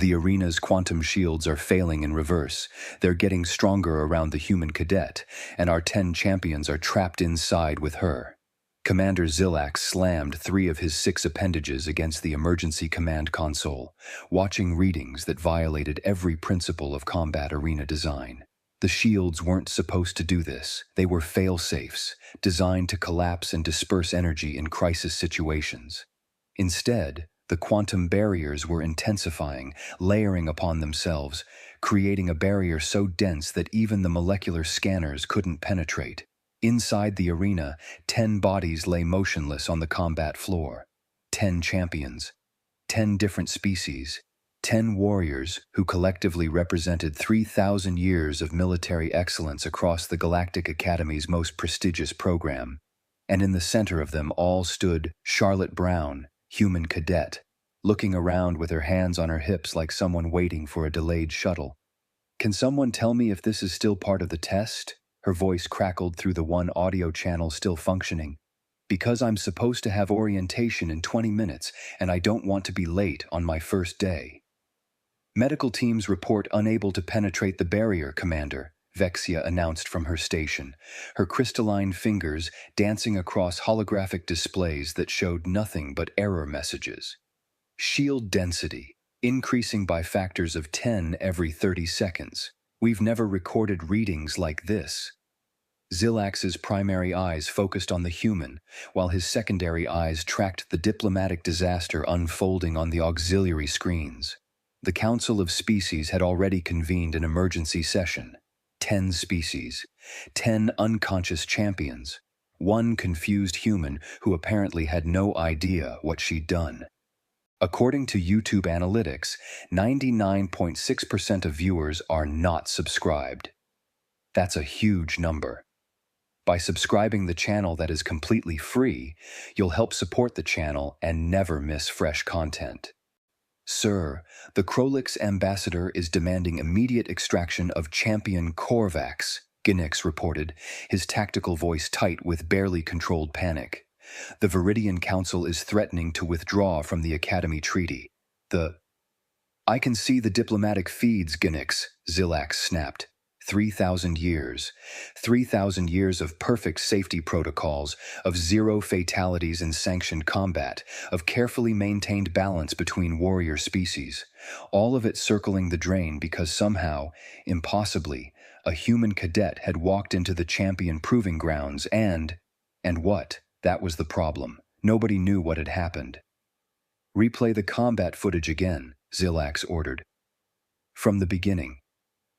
The arena's quantum shields are failing in reverse. They're getting stronger around the human cadet, and our 10 champions are trapped inside with her. Commander Zillax slammed 3 of his 6 appendages against the emergency command console, watching readings that violated every principle of combat arena design. The shields weren't supposed to do this. They were fail-safes, designed to collapse and disperse energy in crisis situations. Instead, the quantum barriers were intensifying, layering upon themselves, creating a barrier so dense that even the molecular scanners couldn't penetrate. Inside the arena, 10 bodies lay motionless on the combat floor. 10 champions, 10 different species, 10 warriors who collectively represented 3,000 years of military excellence across the Galactic Academy's most prestigious program. And in the center of them all stood Charlotte Brown, human cadet, looking around with her hands on her hips like someone waiting for a delayed shuttle. "Can someone tell me if this is still part of the test?" Her voice crackled through the one audio channel still functioning. "Because I'm supposed to have orientation in 20 minutes, and I don't want to be late on my first day." "Medical teams report unable to penetrate the barrier, Commander," Vexia announced from her station, her crystalline fingers dancing across holographic displays that showed nothing but error messages. "Shield density, increasing by factors of 10 every 30 seconds. We've never recorded readings like this." Zillax's primary eyes focused on the human, while his secondary eyes tracked the diplomatic disaster unfolding on the auxiliary screens. The Council of Species had already convened an emergency session. 10 species, 10 unconscious champions, 1 confused human who apparently had no idea what she'd done. According to YouTube analytics, 99.6% of viewers are not subscribed. That's a huge number. By subscribing the channel that is completely free, you'll help support the channel and never miss fresh content. "Sir, the Krolix ambassador is demanding immediate extraction of Champion Korvax," Ginix reported, his tactical voice tight with barely controlled panic. "The Viridian Council is threatening to withdraw from the Academy Treaty. I can see the diplomatic feeds, Ginix," Zillax snapped. 3,000 years. 3,000 years of perfect safety protocols, of 0 fatalities in sanctioned combat, of carefully maintained balance between warrior species. All of it circling the drain because somehow, impossibly, a human cadet had walked into the champion proving grounds and what? That was the problem. Nobody knew what had happened. "Replay the combat footage again," Zillax ordered. From the beginning.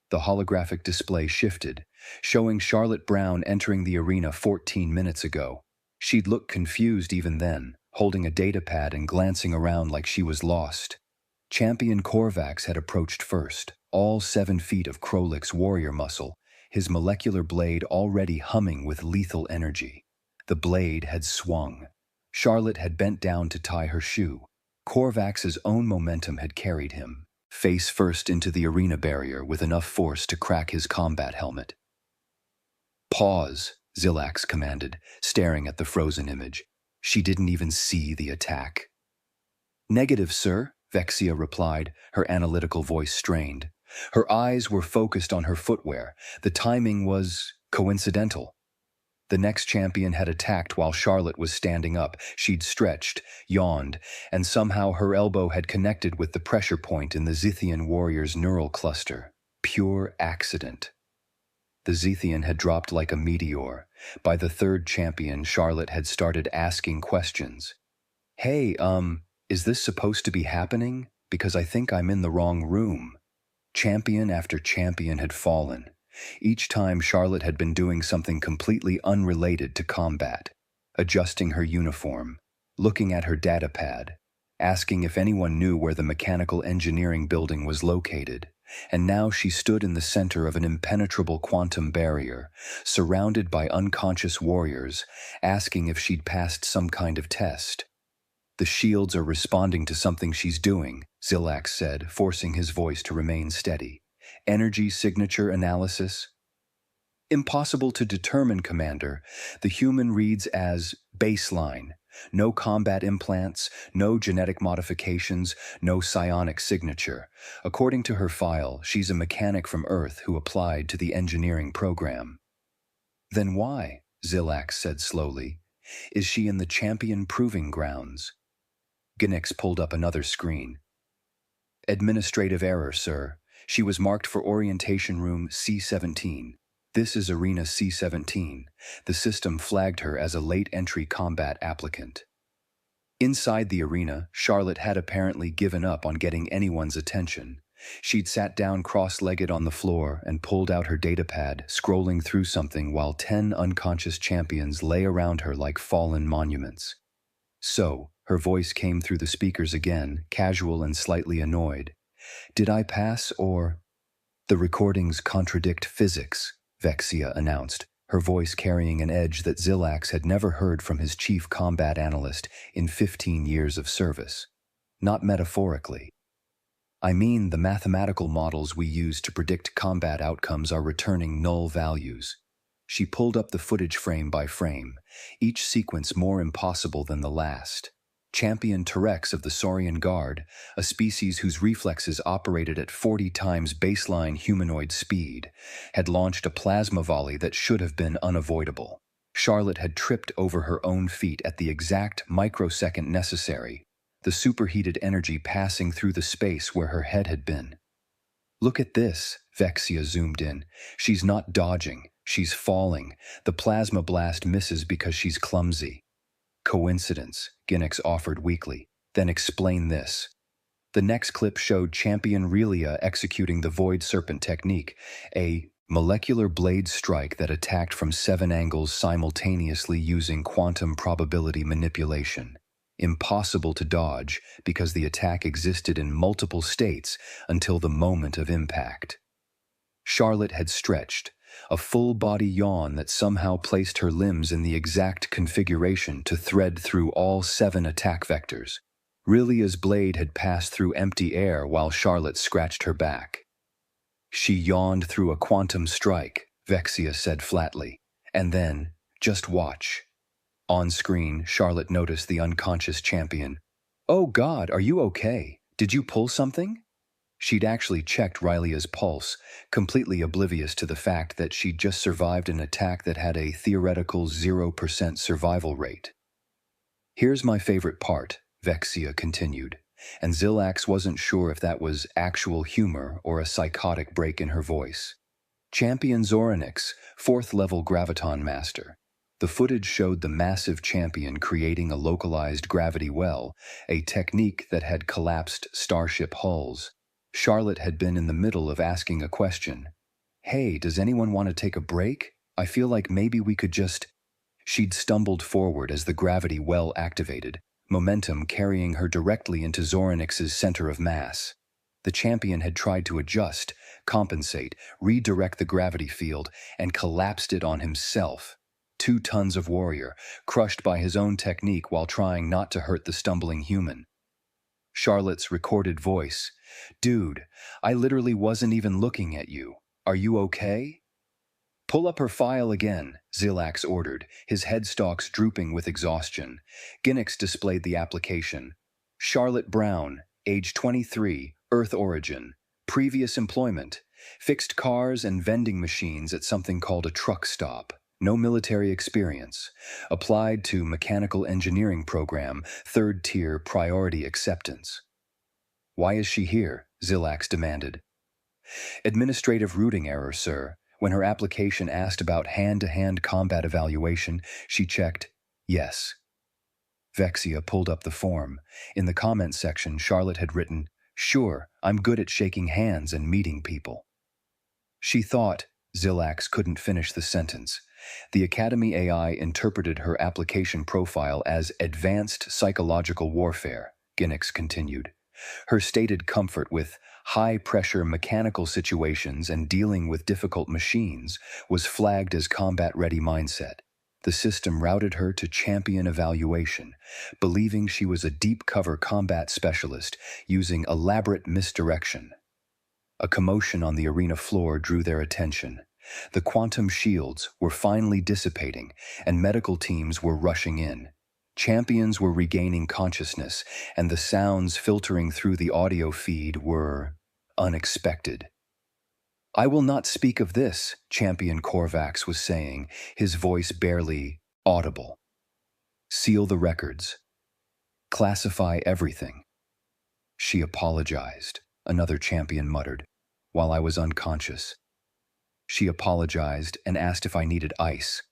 The holographic display shifted, showing Charlotte Brown entering the arena 14 minutes ago. She'd looked confused even then, holding a datapad and glancing around like she was lost. Champion Korvax had approached first, all 7 feet of Krolix warrior muscle, his molecular blade already humming with lethal energy. The blade had swung. Charlotte had bent down to tie her shoe. Korvax's own momentum had carried him, face first into the arena barrier with enough force to crack his combat helmet. "Pause," Zillax commanded, staring at the frozen image. She didn't even see the attack. "Negative, sir," Vexia replied, her analytical voice strained. Her eyes were focused on her footwear. The timing was coincidental. The next champion had attacked while Charlotte was standing up. She'd stretched, yawned, and somehow her elbow had connected with the pressure point in the Zithian warrior's neural cluster. Pure accident. The Zithian had dropped like a meteor. By the third champion, Charlotte had started asking questions. "Hey, is this supposed to be happening? Because I think I'm in the wrong room." Champion after champion had fallen. Each time Charlotte had been doing something completely unrelated to combat, adjusting her uniform, looking at her datapad, asking if anyone knew where the mechanical engineering building was located, and now she stood in the center of an impenetrable quantum barrier, surrounded by unconscious warriors, asking if she'd passed some kind of test. "The shields are responding to something she's doing," Zillax said, forcing his voice to remain steady. "Energy signature analysis?" "Impossible to determine, Commander. The human reads as baseline. No combat implants, no genetic modifications, no psionic signature. According to her file, she's a mechanic from Earth who applied to the engineering program. Then why, Zilax said slowly, is she in the champion proving grounds? Ginix pulled up another screen. Administrative error, sir. She was marked for Orientation Room C-17. This is Arena C-17. The system flagged her as a late entry combat applicant. Inside the arena, Charlotte had apparently given up on getting anyone's attention. She'd sat down cross-legged on the floor and pulled out her datapad, scrolling through something while 10 unconscious champions lay around her like fallen monuments. So, her voice came through the speakers again, casual and slightly annoyed. Did I pass, or? The recordings contradict physics, Vexia announced, her voice carrying an edge that Zilax had never heard from his chief combat analyst in 15 years of service. Not metaphorically. I mean, the mathematical models we use to predict combat outcomes are returning null values. She pulled up the footage frame by frame, each sequence more impossible than the last. Champion Terex of the Saurian Guard, a species whose reflexes operated at 40 times baseline humanoid speed, had launched a plasma volley that should have been unavoidable. Charlotte had tripped over her own feet at the exact microsecond necessary, the superheated energy passing through the space where her head had been. Look at this, Vexia zoomed in. She's not dodging, she's falling. The plasma blast misses because she's clumsy. Coincidence, Ginix offered weakly. Then explain this. The next clip showed Champion Relia executing the Void Serpent technique, a molecular blade strike that attacked from 7 angles simultaneously using quantum probability manipulation. Impossible to dodge because the attack existed in multiple states until the moment of impact. Charlotte had stretched, a full-body yawn that somehow placed her limbs in the exact configuration to thread through all 7 attack vectors. Rilia's blade had passed through empty air while Charlotte scratched her back. She yawned through a quantum strike, Vexia said flatly. And then, just watch. On screen, Charlotte noticed the unconscious champion. Oh God, are you okay? Did you pull something? She'd actually checked Rilia's pulse, completely oblivious to the fact that she'd just survived an attack that had a theoretical 0% survival rate. Here's my favorite part, Vexia continued, and Zilax wasn't sure if that was actual humor or a psychotic break in her voice. Champion Zoronix, 4th-level Graviton Master. The footage showed the massive champion creating a localized gravity well, a technique that had collapsed starship hulls. Charlotte had been in the middle of asking a question. Hey, does anyone want to take a break? I feel like maybe we could just... She'd stumbled forward as the gravity well activated, momentum carrying her directly into Zoronix's center of mass. The champion had tried to adjust, compensate, redirect the gravity field, and collapsed it on himself. 2 tons of warrior, crushed by his own technique while trying not to hurt the stumbling human. Charlotte's recorded voice. Dude, I literally wasn't even looking at you. Are you okay? Pull up her file again, Zilax ordered, his headstalks drooping with exhaustion. Ginix displayed the application. Charlotte Brown, age 23, Earth origin. Previous employment. Fixed cars and vending machines at something called a truck stop. No military experience. Applied to mechanical engineering program, 3rd tier priority acceptance. Why is she here? Zilax demanded. Administrative routing error, sir. When her application asked about hand-to-hand combat evaluation, she checked yes. Vexia pulled up the form. In the comments section, Charlotte had written, Sure, I'm good at shaking hands and meeting people. She thought. Zilax couldn't finish the sentence. The Academy AI interpreted her application profile as advanced psychological warfare, Ginix continued. Her stated comfort with high-pressure mechanical situations and dealing with difficult machines was flagged as combat-ready mindset. The system routed her to champion evaluation, believing she was a deep-cover combat specialist using elaborate misdirection. A commotion on the arena floor drew their attention. The quantum shields were finally dissipating, and medical teams were rushing in. Champions were regaining consciousness, and the sounds filtering through the audio feed were unexpected. "I will not speak of this," Champion Korvax was saying, his voice barely audible. "Seal the records. Classify everything." "She apologized," another champion muttered, while I was unconscious. "She apologized and asked if I needed ice."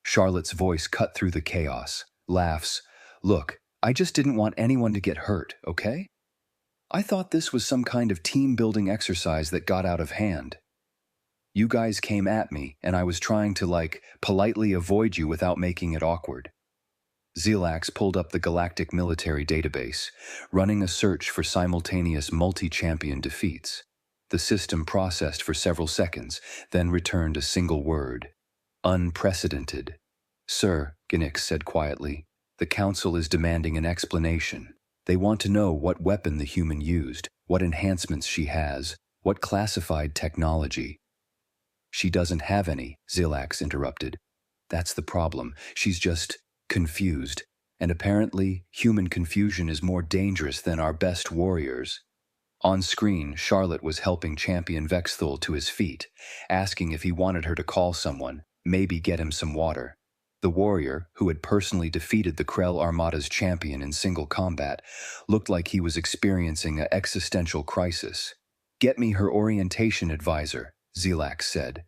Charlotte's voice cut through the chaos. Laughs. "Look, I just didn't want anyone to get hurt, okay? I thought this was some kind of team-building exercise that got out of hand. You guys came at me, and I was trying to, politely avoid you without making it awkward." Zelax pulled up the galactic military database, running a search for simultaneous multi-champion defeats. The system processed for several seconds, then returned a single word. "Unprecedented." "Sir," Ginix said quietly, "the Council is demanding an explanation. They want to know what weapon the human used, what enhancements she has, what classified technology." "She doesn't have any," Zelax interrupted. "That's the problem. She's just confused. And apparently, human confusion is more dangerous than our best warriors." On screen, Charlotte was helping Champion Vexthul to his feet, asking if he wanted her to call someone, maybe get him some water. The warrior, who had personally defeated the Krell Armada's champion in single combat, looked like he was experiencing an existential crisis. "Get me her orientation advisor," Zelax said,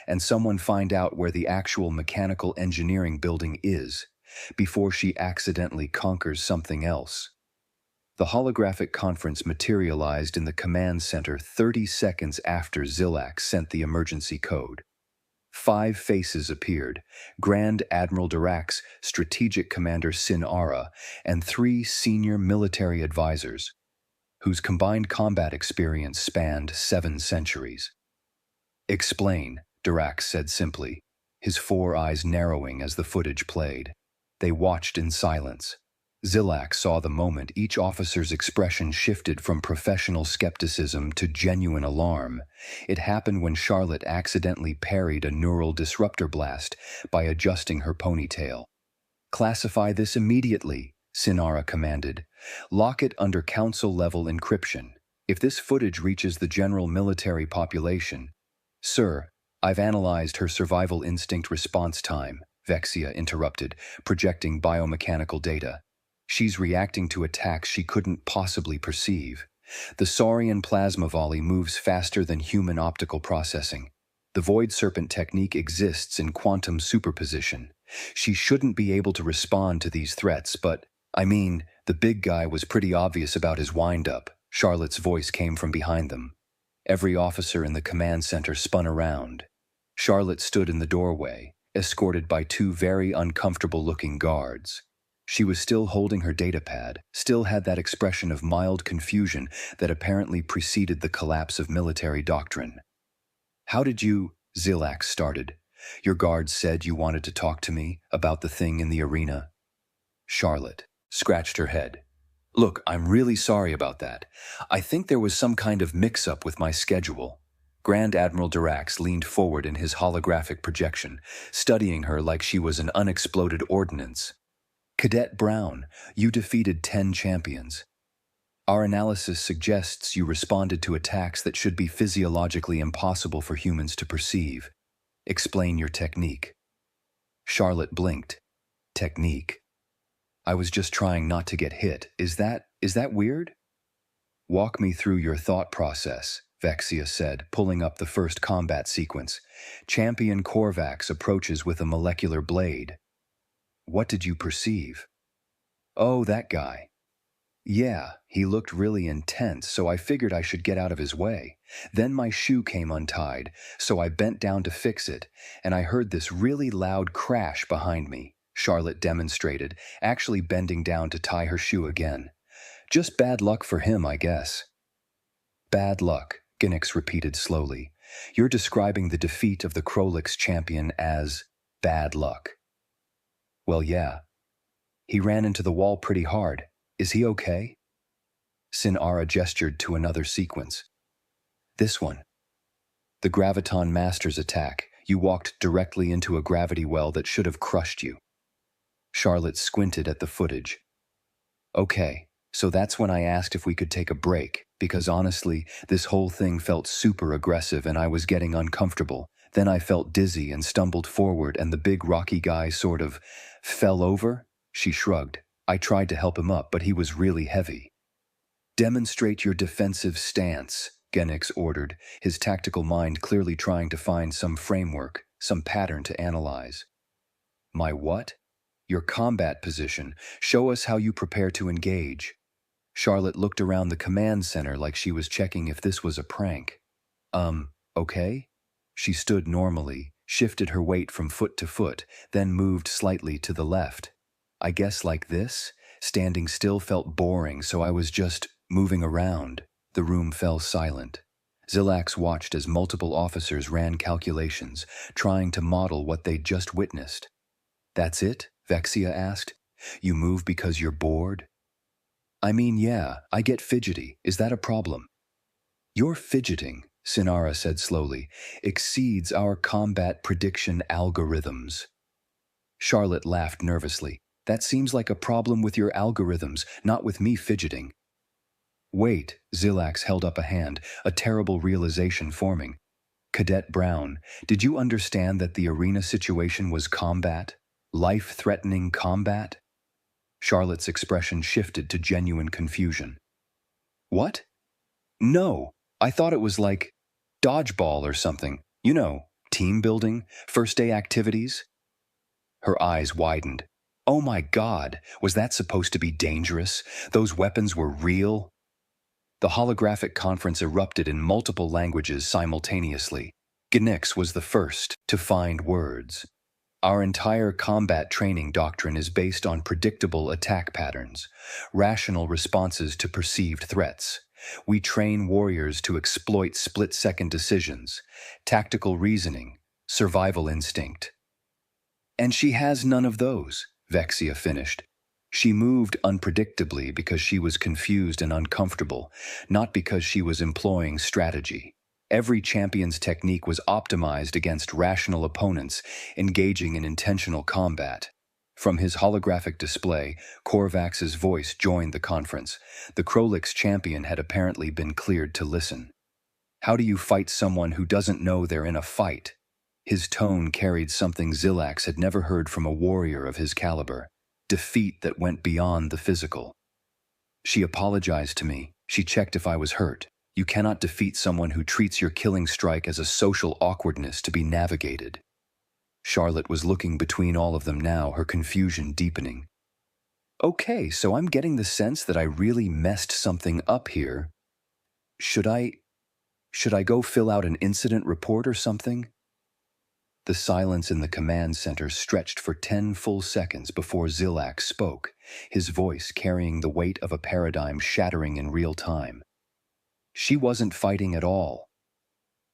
"and someone find out where the actual mechanical engineering building is, before she accidentally conquers something else." The holographic conference materialized in the command center 30 seconds after Zelax sent the emergency code. 5 faces appeared: Grand Admiral Dirax, Strategic Commander Sinara, and 3 senior military advisors, whose combined combat experience spanned 7 centuries. "Explain," Dirax said simply, his 4 eyes narrowing as the footage played. They watched in silence. Zelax saw the moment each officer's expression shifted from professional skepticism to genuine alarm. It happened when Charlotte accidentally parried a neural disruptor blast by adjusting her ponytail. "Classify this immediately," Sinara commanded. "Lock it under council-level encryption. If this footage reaches the general military population—" "Sir, I've analyzed her survival instinct response time," Vexia interrupted, projecting biomechanical data. "She's reacting to attacks she couldn't possibly perceive. The Saurian plasma volley moves faster than human optical processing. The Void Serpent technique exists in quantum superposition. She shouldn't be able to respond to these threats, but, the big guy was pretty obvious about his wind-up." Charlotte's voice came from behind them. Every officer in the command center spun around. Charlotte stood in the doorway, escorted by 2 very uncomfortable-looking guards. She was still holding her datapad, still had that expression of mild confusion that apparently preceded the collapse of military doctrine. "How did you—" Zelax started. "Your guards said you wanted to talk to me about the thing in the arena." Charlotte scratched her head. "Look, I'm really sorry about that. I think there was some kind of mix-up with my schedule." Grand Admiral Dirax leaned forward in his holographic projection, studying her like she was an unexploded ordnance. "Cadet Brown, you defeated 10 champions. Our analysis suggests you responded to attacks that should be physiologically impossible for humans to perceive. Explain your technique." Charlotte blinked. "Technique? I was just trying not to get hit. Is that weird?" "Walk me through your thought process," Vexia said, pulling up the first combat sequence. Champion Korvax approaches with a molecular blade. "What did you perceive?" "Oh, that guy. Yeah, he looked really intense, so I figured I should get out of his way. Then my shoe came untied, so I bent down to fix it, and I heard this really loud crash behind me," Charlotte demonstrated, actually bending down to tie her shoe again. "Just bad luck for him, I guess." "Bad luck," Ginix repeated slowly. "You're describing the defeat of the Krolix champion as bad luck." "Well, yeah. He ran into the wall pretty hard. Is he okay?" Sinara gestured to another sequence. "This one. The Graviton Master's attack. You walked directly into a gravity well that should have crushed you." Charlotte squinted at the footage. Okay, so that's when I asked if we could take a break, because honestly, this whole thing felt super aggressive and I was getting uncomfortable. Then I felt dizzy and stumbled forward and the big rocky guy sort of fell over. She shrugged. I tried to help him up, but he was really heavy. Demonstrate your defensive stance, Genix ordered, his tactical mind clearly trying to find some framework, some pattern to analyze. My what? Your combat position. Show us how you prepare to engage. Charlotte looked around the command center like she was checking if this was a prank. Okay? She stood normally, shifted her weight from foot to foot, then moved slightly to the left. I guess like this? Standing still felt boring, so I was just moving around. The room fell silent. Zilax watched as multiple officers ran calculations, trying to model what they'd just witnessed. That's it? Vexia asked. You move because you're bored? I mean, yeah, I get fidgety. Is that a problem? Your fidgeting, Sinara said slowly, exceeds our combat prediction algorithms. Charlotte laughed nervously. That seems like a problem with your algorithms, not with me fidgeting. Wait, Zilax held up a hand, a terrible realization forming. Cadet Brown, did you understand that the arena situation was combat? Life-threatening combat? Charlotte's expression shifted to genuine confusion. What? No, I thought it was like dodgeball or something. You know, team building, first day activities. Her eyes widened. Oh my God, was that supposed to be dangerous? Those weapons were real? The holographic conference erupted in multiple languages simultaneously. Genix was the first to find words. Our entire combat training doctrine is based on predictable attack patterns, rational responses to perceived threats. We train warriors to exploit split-second decisions, tactical reasoning, survival instinct. And she has none of those, Vexia finished. She moved unpredictably because she was confused and uncomfortable, not because she was employing strategy. Every champion's technique was optimized against rational opponents, engaging in intentional combat. From his holographic display, Korvax's voice joined the conference. The Krolix champion had apparently been cleared to listen. How do you fight someone who doesn't know they're in a fight? His tone carried something Zilax had never heard from a warrior of his caliber. Defeat that went beyond the physical. She apologized to me. She checked if I was hurt. You cannot defeat someone who treats your killing strike as a social awkwardness to be navigated. Charlotte was looking between all of them now, her confusion deepening. Okay, so I'm getting the sense that I really messed something up here. Should I go fill out an incident report or something? The silence in the command center stretched for 10 full seconds before Zilax spoke, his voice carrying the weight of a paradigm shattering in real time. She wasn't fighting at all.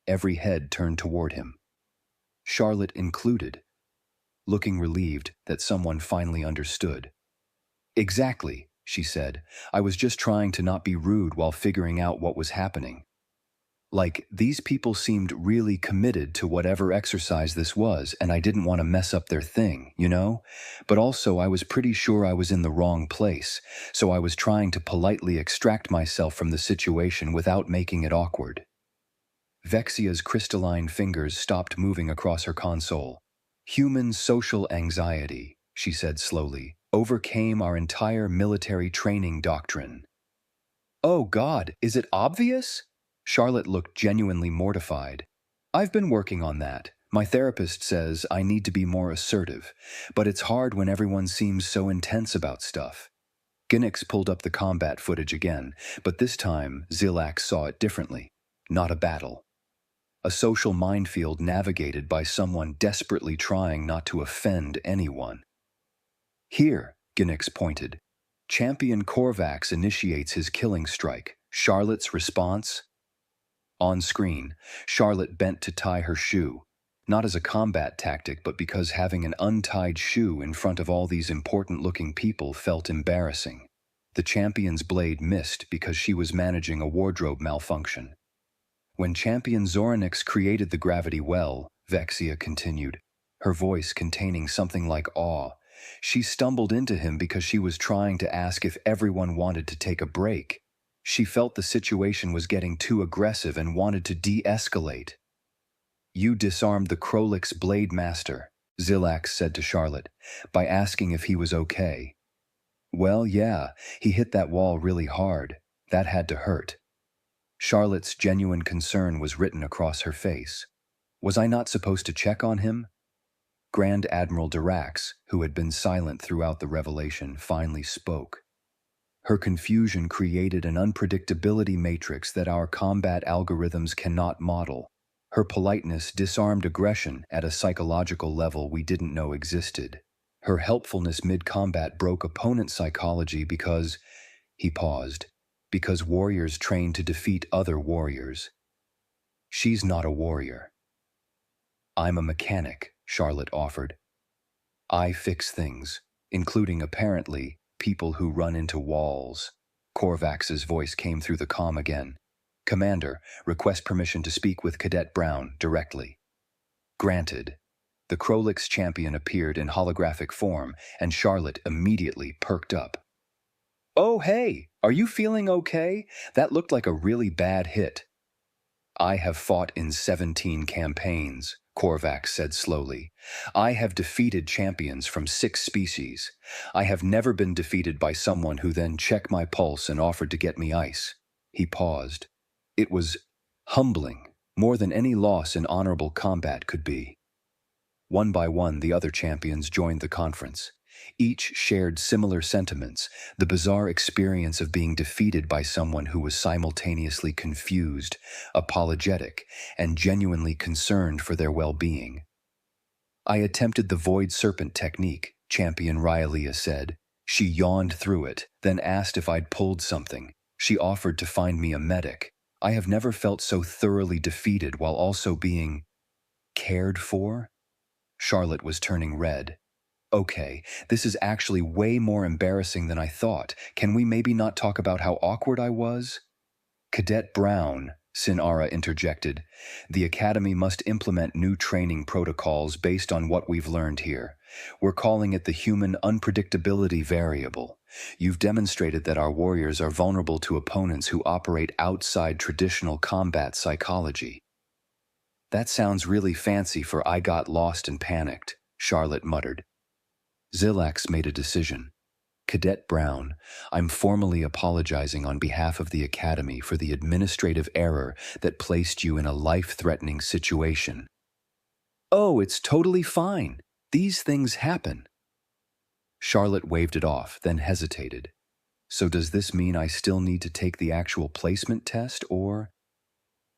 Every head turned toward him. Charlotte included, looking relieved that someone finally understood. Exactly, she said. I was just trying to not be rude while figuring out what was happening. Like, these people seemed really committed to whatever exercise this was, and I didn't want to mess up their thing, you know? But also I was pretty sure I was in the wrong place, so I was trying to politely extract myself from the situation without making it awkward. Vexia's crystalline fingers stopped moving across her console. Human social anxiety, she said slowly, overcame our entire military training doctrine. Oh God, is it obvious? Charlotte looked genuinely mortified. I've been working on that. My therapist says I need to be more assertive, but it's hard when everyone seems so intense about stuff. Genix pulled up the combat footage again, but this time Zilax saw it differently. Not a battle. A social minefield navigated by someone desperately trying not to offend anyone. Here, Genix pointed. Champion Korvax initiates his killing strike. Charlotte's response? On screen, Charlotte bent to tie her shoe, not as a combat tactic but because having an untied shoe in front of all these important-looking people felt embarrassing. The champion's blade missed because she was managing a wardrobe malfunction. When Champion Zoranix created the gravity well, Vexia continued, her voice containing something like awe, She stumbled into him because she was trying to ask if everyone wanted to take a break. She felt the situation was getting too aggressive and wanted to de-escalate. "You disarmed the Krolyk's blade master," Zilax said to Charlotte, by asking if he was okay. "Well, yeah, he hit that wall really hard. That had to hurt." Charlotte's genuine concern was written across her face. "Was I not supposed to check on him?" Grand Admiral Dirax, who had been silent throughout the revelation, finally spoke. Her confusion created an unpredictability matrix that our combat algorithms cannot model. Her politeness disarmed aggression at a psychological level we didn't know existed. Her helpfulness mid-combat broke opponent psychology because, he paused, because warriors train to defeat other warriors. "She's not a warrior." "I'm a mechanic," Charlotte offered. "I fix things, including, apparently, people who run into walls." Korvax's voice came through the comm again. "Commander, request permission to speak with Cadet Brown directly." Granted. The Krolyk's champion appeared in holographic form, and Charlotte immediately perked up. "Oh, hey, are you feeling okay? That looked like a really bad hit." "I have fought in 17 campaigns," Korvax said slowly. "I have defeated champions from 6 species. I have never been defeated by someone who then checked my pulse and offered to get me ice." He paused. It was humbling, more than any loss in honorable combat could be. One by one, the other champions joined the conference. Each shared similar sentiments, the bizarre experience of being defeated by someone who was simultaneously confused, apologetic, and genuinely concerned for their well-being. "I attempted the Void Serpent technique," Champion Rylea said. "She yawned through it, then asked if I'd pulled something. She offered to find me a medic. I have never felt so thoroughly defeated while also being cared for." Charlotte was turning red. "Okay, this is actually way more embarrassing than I thought. Can we maybe not talk about how awkward I was?" "Cadet Brown," Sinara interjected, "the Academy must implement new training protocols based on what we've learned here. We're calling it the human unpredictability variable. You've demonstrated that our warriors are vulnerable to opponents who operate outside traditional combat psychology." "That sounds really fancy for I got lost and panicked," Charlotte muttered. Zilax made a decision. "Cadet Brown, I'm formally apologizing on behalf of the Academy for the administrative error that placed you in a life-threatening situation." "Oh, it's totally fine. These things happen." Charlotte waved it off, then hesitated. "So does this mean I still need to take the actual placement test, or—"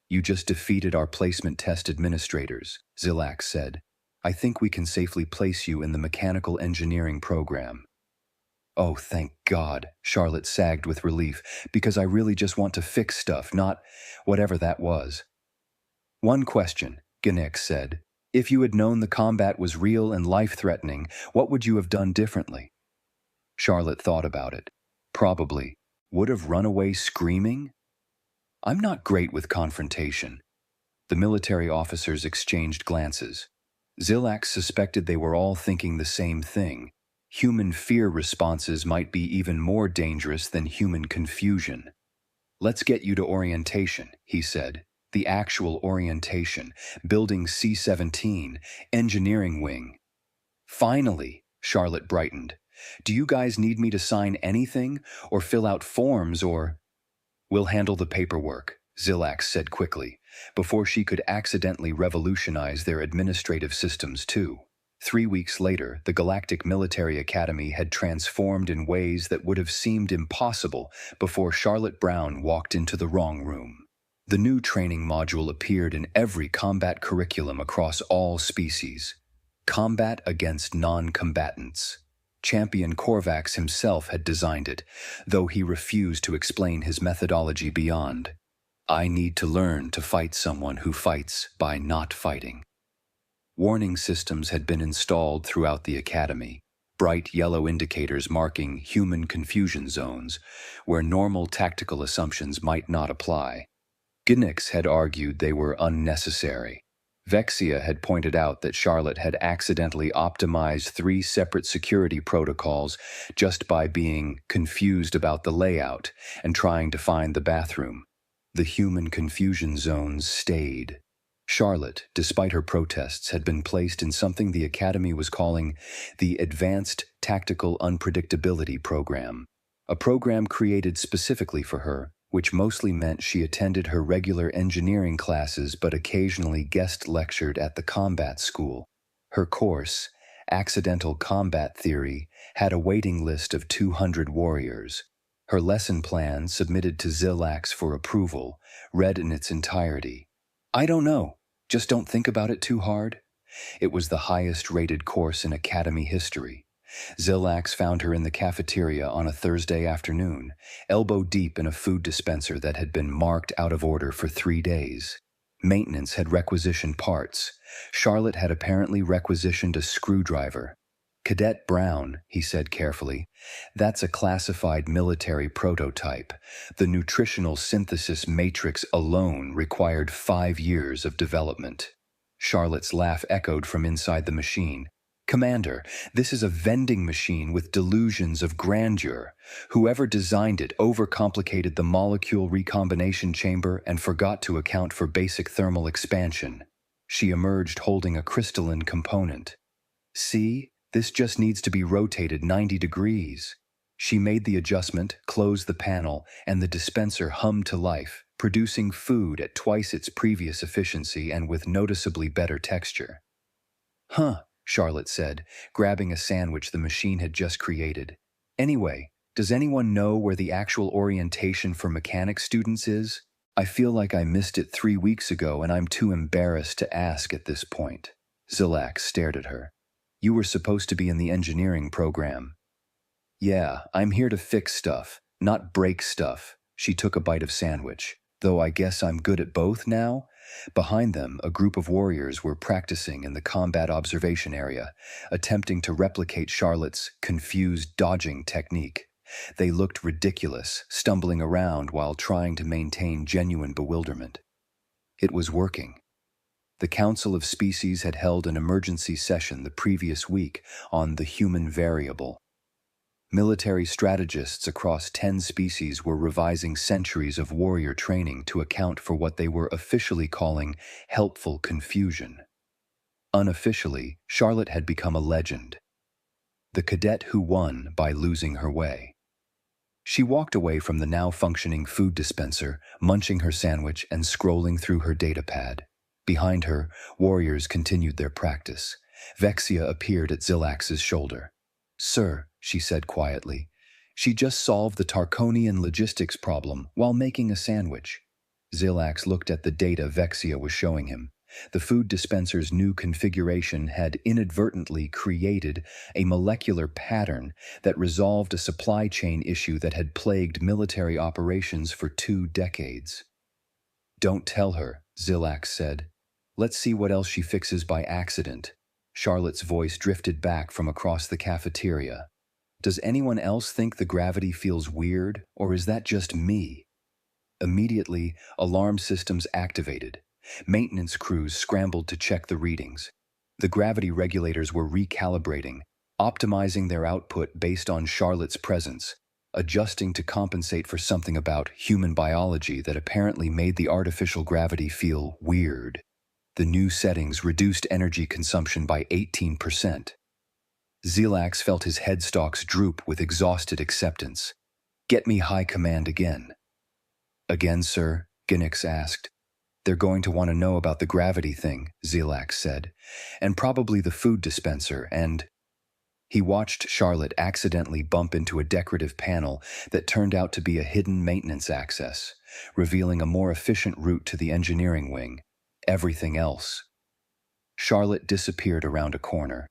"You just defeated our placement test administrators," Zilax said. "I think we can safely place you in the mechanical engineering program." "Oh, thank God," Charlotte sagged with relief, "because I really just want to fix stuff, not whatever that was." "One question," Ganek said. "If you had known the combat was real and life-threatening, what would you have done differently?" Charlotte thought about it. Probably. Would have run away screaming? "I'm not great with confrontation." The military officers exchanged glances. Zilax suspected they were all thinking the same thing. Human fear responses might be even more dangerous than human confusion. "Let's get you to orientation," he said. "The actual orientation. Building C-17, engineering wing." "Finally," Charlotte brightened. "Do you guys need me to sign anything, or fill out forms, or—" "We'll handle the paperwork," Zilax said quickly, before she could accidentally revolutionize their administrative systems too. 3 weeks later, the Galactic Military Academy had transformed in ways that would have seemed impossible before Charlotte Brown walked into the wrong room. The new training module appeared in every combat curriculum across all species. Combat against non-combatants. Champion Korvax himself had designed it, though he refused to explain his methodology beyond. "I need to learn to fight someone who fights by not fighting." Warning systems had been installed throughout the Academy, bright yellow indicators marking human confusion zones, where normal tactical assumptions might not apply. Ginix had argued they were unnecessary. Vexia had pointed out that Charlotte had accidentally optimized 3 separate security protocols just by being confused about the layout and trying to find the bathroom. The human confusion zones stayed. Charlotte, despite her protests, had been placed in something the Academy was calling the Advanced Tactical Unpredictability Program, a program created specifically for her, which mostly meant she attended her regular engineering classes but occasionally guest lectured at the combat school. Her course, Accidental Combat Theory, had a waiting list of 200 warriors. Her lesson plan, submitted to Zilax for approval, read in its entirety, "I don't know, just don't think about it too hard." It was the highest-rated course in Academy history. Zilax found her in the cafeteria on a Thursday afternoon, elbow-deep in a food dispenser that had been marked out of order for 3 days. Maintenance had requisitioned parts. Charlotte had apparently requisitioned a screwdriver. "Cadet Brown," he said carefully, "that's a classified military prototype. The nutritional synthesis matrix alone required 5 years of development." Charlotte's laugh echoed from inside the machine. "Commander, this is a vending machine with delusions of grandeur. Whoever designed it overcomplicated the molecule recombination chamber and forgot to account for basic thermal expansion." She emerged holding a crystalline component. "See? This just needs to be rotated 90 degrees. She made the adjustment, closed the panel, and the dispenser hummed to life, producing food at twice its previous efficiency and with noticeably better texture. "Huh," Charlotte said, grabbing a sandwich the machine had just created. "Anyway, does anyone know where the actual orientation for mechanics students is? I feel like I missed it 3 weeks ago and I'm too embarrassed to ask at this point." Zilax stared at her. "You were supposed to be in the engineering program." "Yeah, I'm here to fix stuff, not break stuff." She took a bite of sandwich. "Though I guess I'm good at both now?" Behind them, a group of warriors were practicing in the combat observation area, attempting to replicate Charlotte's confused dodging technique. They looked ridiculous, stumbling around while trying to maintain genuine bewilderment. It was working. The Council of Species had held an emergency session the previous week on the human variable. Military strategists across 10 species were revising centuries of warrior training to account for what they were officially calling helpful confusion. Unofficially, Charlotte had become a legend. The cadet who won by losing her way. She walked away from the now functioning food dispenser, munching her sandwich and scrolling through her datapad. Behind her, warriors continued their practice. Vexia appeared at Zilax's shoulder. "Sir," she said quietly, "she just solved the Tarkonian logistics problem while making a sandwich." Zilax looked at the data Vexia was showing him. The food dispenser's new configuration had inadvertently created a molecular pattern that resolved a supply chain issue that had plagued military operations for 2 decades. "Don't tell her," Zilax said. "Let's see what else she fixes by accident." Charlotte's voice drifted back from across the cafeteria. "Does anyone else think the gravity feels weird, or is that just me?" Immediately, alarm systems activated. Maintenance crews scrambled to check the readings. The gravity regulators were recalibrating, optimizing their output based on Charlotte's presence, adjusting to compensate for something about human biology that apparently made the artificial gravity feel weird. The new settings reduced energy consumption by 18%. Zilax felt his headstalks droop with exhausted acceptance. "Get me high command again." "Again, sir?" Ginix asked. "They're going to want to know about the gravity thing," Zilax said, "and probably the food dispenser and—" He watched Charlotte accidentally bump into a decorative panel that turned out to be a hidden maintenance access, revealing a more efficient route to the engineering wing. Everything else. Charlotte disappeared around a corner.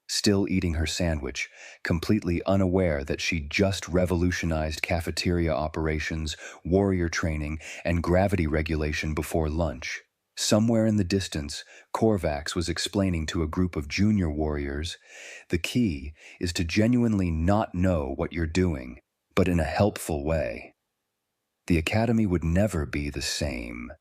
Still eating her sandwich, completely unaware that she'd just revolutionized cafeteria operations, warrior training, and gravity regulation before lunch. Somewhere in the distance, Korvax was explaining to a group of junior warriors, "The key is to genuinely not know what you're doing, but in a helpful way." The Academy would never be the same.